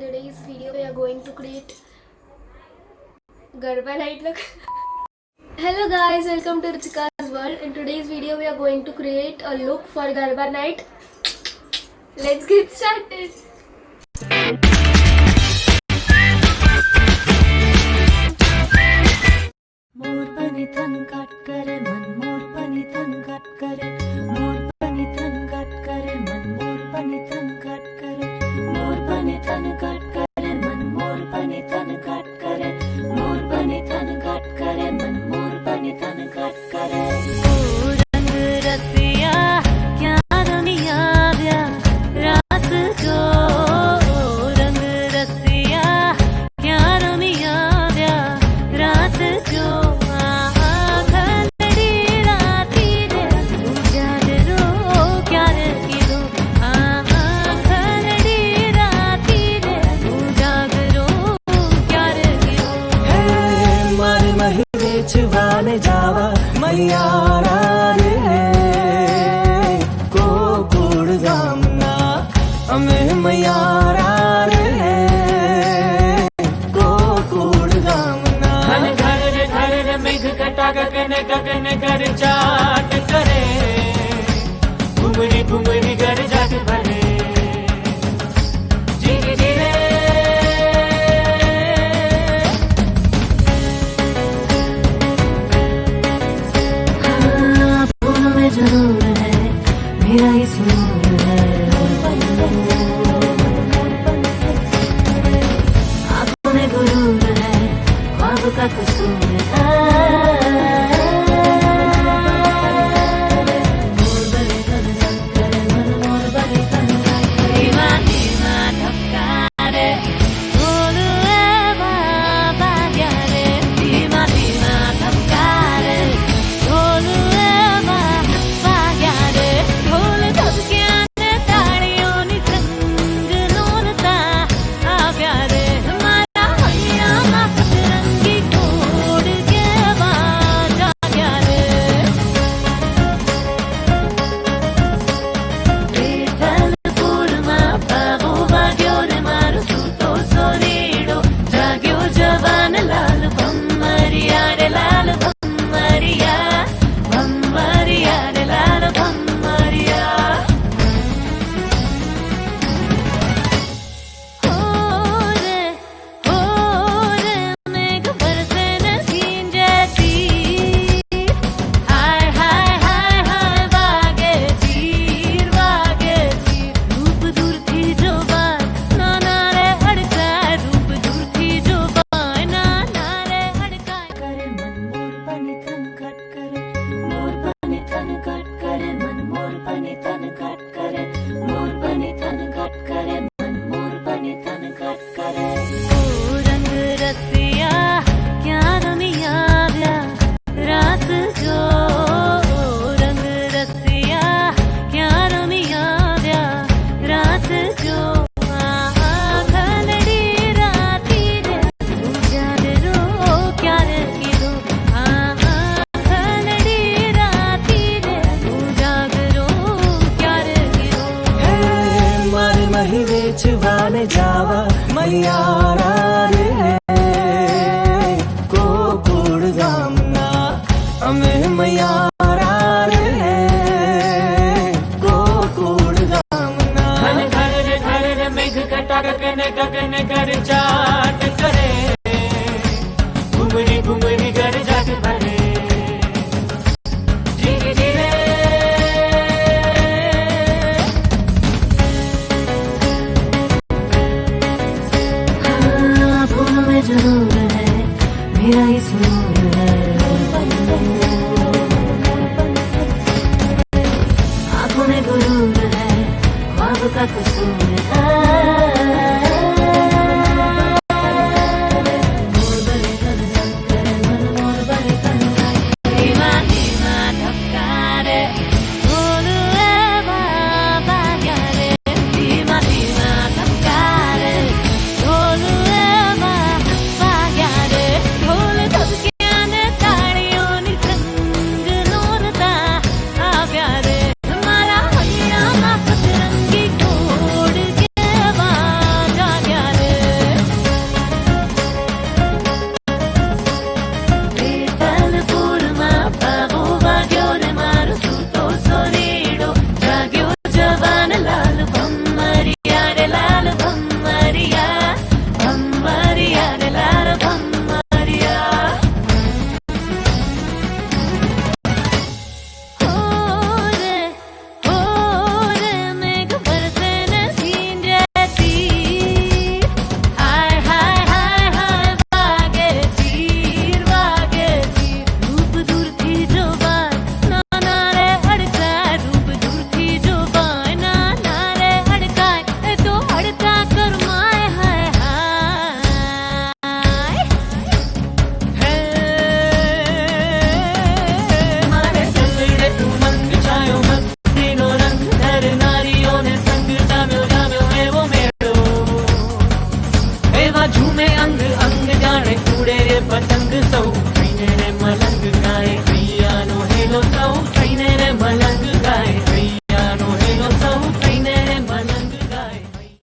today's video we are going to create Garba night look. Hello guys, welcome to Hruchika's world. In today's video we are going to create a look for Garba night. Let's get started. मोर पनि तन काट करे मन मोर पनि तन काट करे मोर पनि तन काट करे मन मोर पनि तन काट करे मोर पनि तन काट करे मन मोर पनि तन काट करे मोर पनि तन काट करे मन मोर पनि तन काट करे ओ रंग रसिया क्या दुनिया व्या रास जो रंग रसिया क्या दुनिया व्या रास जो छुवाने जावा मैयारा रे को कुड़ गामना हमें मैयारा रे को कुड़ गामना घर रे मेघ कटा गगन गगन कर चाट करे घुमरी घर जाट भरे जरूर है मेरा ही सुरूर है आंखों में गुरूर है ख्वाब का कसूर है छुवाने जावा मैयारा रे को कुड़ गामना हमें मैयारा रे को कुड़ गामना घर रे मेघ कटा गगन कर चाट करे घुमरी घर जाट भरे जरूर है मेरा ही सुरूर है आंखों में गुरूर है ख्वाब का कसूर है झूमे अंग